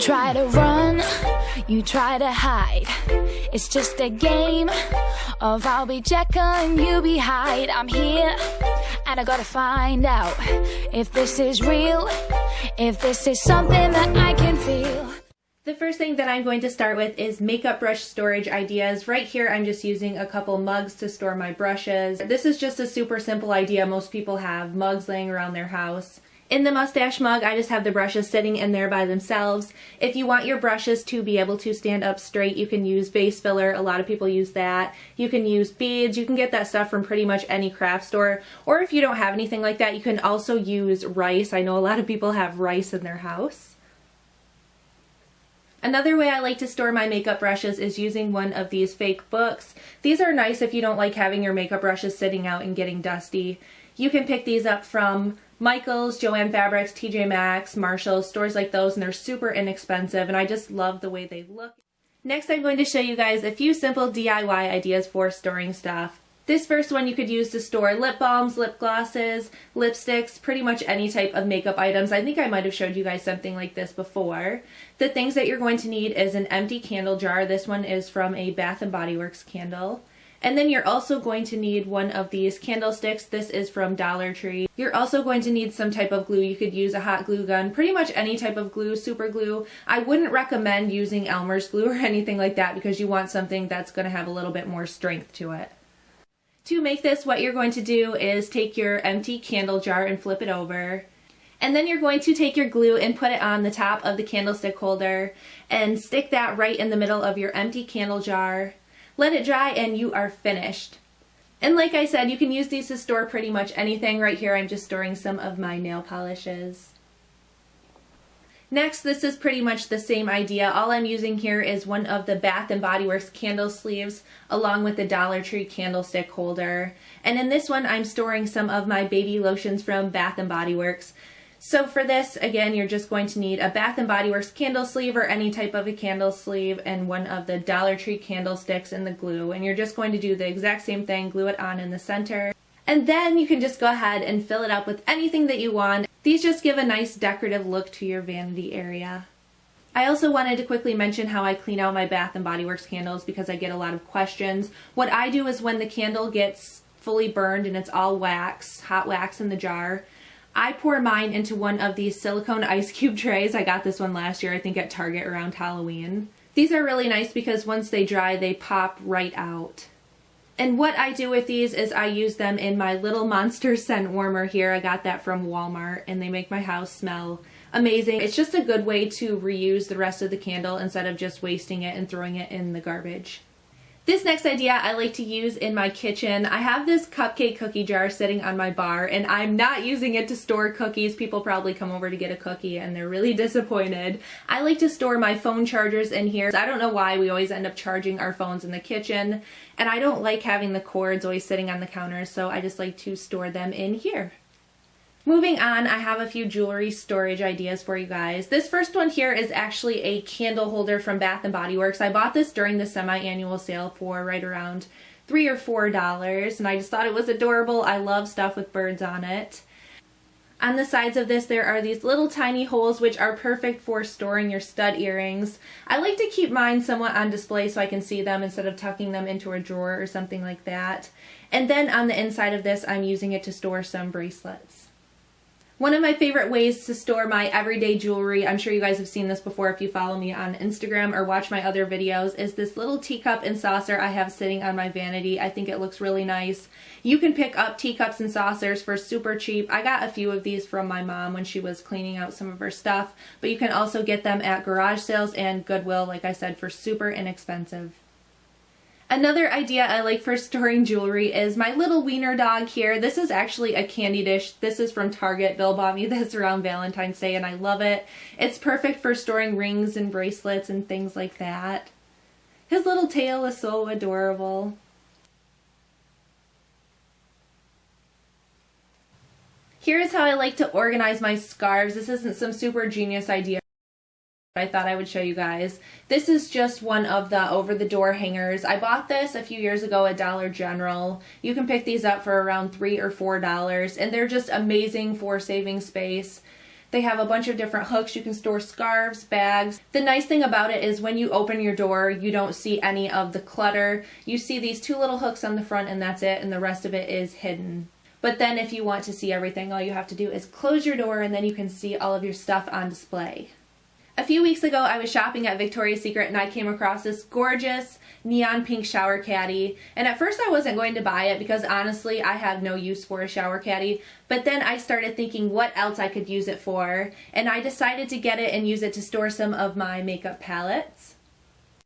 try to run, you try to hide. It's just a game of I'll be Jekyll and you be Hyde. I'm here and I gotta find out if this is real, if this is something that I can feel. The first thing that I'm going to start with is makeup brush storage ideas. Right here I'm just using a couple mugs to store my brushes. This is just a super simple idea. Most people have mugs laying around their house. In the mustache mug, I just have the brushes sitting in there by themselves. If you want your brushes to be able to stand up straight, you can use vase filler. A lot of people use that. You can use beads. You can get that stuff from pretty much any craft store. Or if you don't have anything like that, you can also use rice. I know a lot of people have rice in their house. Another way I like to store my makeup brushes is using one of these fake books. These are nice if you don't like having your makeup brushes sitting out and getting dusty. You can pick these up from Michaels, Joann Fabrics, TJ Maxx, Marshalls, stores like those, and they're super inexpensive, and I just love the way they look. Next, I'm going to show you guys a few simple DIY ideas for storing stuff. This first one you could use to store lip balms, lip glosses, lipsticks, pretty much any type of makeup items. I think I might have showed you guys something like this before. The things that you're going to need is an empty candle jar. This one is from a Bath & Body Works candle. And then you're also going to need one of these candlesticks. This is from Dollar Tree. You're also going to need some type of glue. You could use a hot glue gun, pretty much any type of glue, super glue. I wouldn't recommend using Elmer's glue or anything like that because you want something that's going to have a little bit more strength to it. To make this, what you're going to do is take your empty candle jar and flip it over. And then you're going to take your glue and put it on the top of the candlestick holder and stick that right in the middle of your empty candle jar. Let it dry and you are finished. And like I said, you can use these to store pretty much anything. Right here I'm just storing some of my nail polishes. Next, this is pretty much the same idea. All I'm using here is one of the Bath & Body Works candle sleeves along with the Dollar Tree candlestick holder. And in this one I'm storing some of my baby lotions from Bath & Body Works. So for this, again, you're just going to need a Bath & Body Works candle sleeve or any type of a candle sleeve and one of the Dollar Tree candlesticks and the glue. And you're just going to do the exact same thing, glue it on in the center. And then you can just go ahead and fill it up with anything that you want. These just give a nice decorative look to your vanity area. I also wanted to quickly mention how I clean out my Bath & Body Works candles because I get a lot of questions. What I do is when the candle gets fully burned and it's all wax, hot wax in the jar, I pour mine into one of these silicone ice cube trays. I got this one last year, I think at Target around Halloween. These are really nice because once they dry, they pop right out. And what I do with these is I use them in my little monster scent warmer here. I got that from Walmart and they make my house smell amazing. It's just a good way to reuse the rest of the candle instead of just wasting it and throwing it in the garbage. This next idea I like to use in my kitchen. I have this cupcake cookie jar sitting on my bar and I'm not using it to store cookies. People probably come over to get a cookie and they're really disappointed. I like to store my phone chargers in here. I don't know why we always end up charging our phones in the kitchen and I don't like having the cords always sitting on the counter, so I just like to store them in here. Moving on, I have a few jewelry storage ideas for you guys. This first one here is actually a candle holder from Bath & Body Works. I bought this during the semi-annual sale for right around $3 or $4 and I just thought it was adorable. I love stuff with birds on it. On the sides of this there are these little tiny holes which are perfect for storing your stud earrings. I like to keep mine somewhat on display so I can see them instead of tucking them into a drawer or something like that. And then on the inside of this I'm using it to store some bracelets. One of my favorite ways to store my everyday jewelry, I'm sure you guys have seen this before if you follow me on Instagram or watch my other videos, is this little teacup and saucer I have sitting on my vanity. I think it looks really nice. You can pick up teacups and saucers for super cheap. I got a few of these from my mom when she was cleaning out some of her stuff, but you can also get them at garage sales and Goodwill, like I said, for super inexpensive. Another idea I like for storing jewelry is my little wiener dog here. This is actually a candy dish. This is from Target. Bill bought me this around Valentine's Day and I love it. It's perfect for storing rings and bracelets and things like that. His little tail is so adorable. Here's how I like to organize my scarves. This isn't some super genius idea. I thought I would show you guys. This is just one of the over-the-door hangers. I bought this a few years ago at Dollar General. You can pick these up for around $3 or $4 and they're just amazing for saving space. They have a bunch of different hooks. You can store scarves, bags. The nice thing about it is when you open your door, you don't see any of the clutter. You see these 2 little hooks on the front and that's it, and the rest of it is hidden. But then if you want to see everything, all you have to do is close your door and then you can see all of your stuff on display. A few weeks ago, I was shopping at Victoria's Secret and I came across this gorgeous neon pink shower caddy. And at first I wasn't going to buy it because honestly, I have no use for a shower caddy. But then I started thinking what else I could use it for. And I decided to get it and use it to store some of my makeup palettes.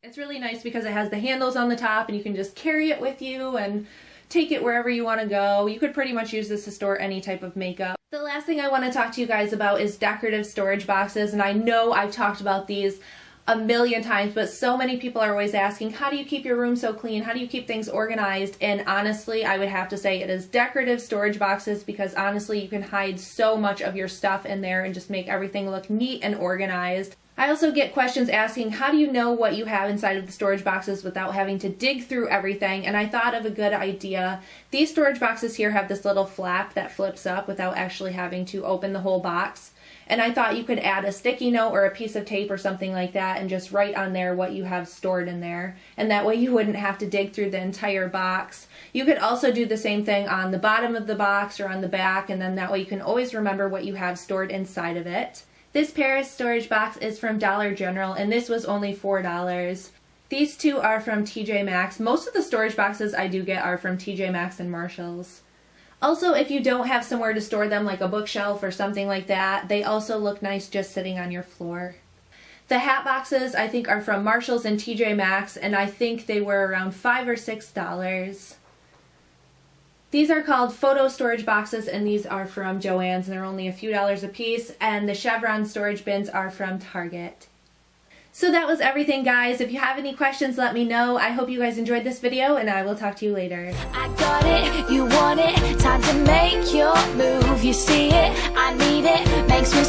It's really nice because it has the handles on the top and you can just carry it with you and take it wherever you want to go. You could pretty much use this to store any type of makeup. The last thing I want to talk to you guys about is decorative storage boxes, and I know I've talked about these a million times, but so many people are always asking, how do you keep your room so clean? How do you keep things organized? And honestly, I would have to say it is decorative storage boxes because honestly, you can hide so much of your stuff in there and just make everything look neat and organized. I also get questions asking, how do you know what you have inside of the storage boxes without having to dig through everything? And I thought of a good idea. These storage boxes here have this little flap that flips up without actually having to open the whole box. And I thought you could add a sticky note or a piece of tape or something like that and just write on there what you have stored in there. And that way you wouldn't have to dig through the entire box. You could also do the same thing on the bottom of the box or on the back, and then that way you can always remember what you have stored inside of it. This Paris storage box is from Dollar General and this was only $4. These 2 are from TJ Maxx. Most of the storage boxes I do get are from TJ Maxx and Marshalls. Also, if you don't have somewhere to store them like a bookshelf or something like that, they also look nice just sitting on your floor. The hat boxes I think are from Marshalls and TJ Maxx, and I think they were around $5 or $6. These are called photo storage boxes and these are from Joann's and they're only a few dollars a piece, and the chevron storage bins are from Target. So that was everything, guys. If you have any questions, let me know. I hope you guys enjoyed this video and I will talk to you later. I got it, you want it, time to make your move. You see it, I need it, makes me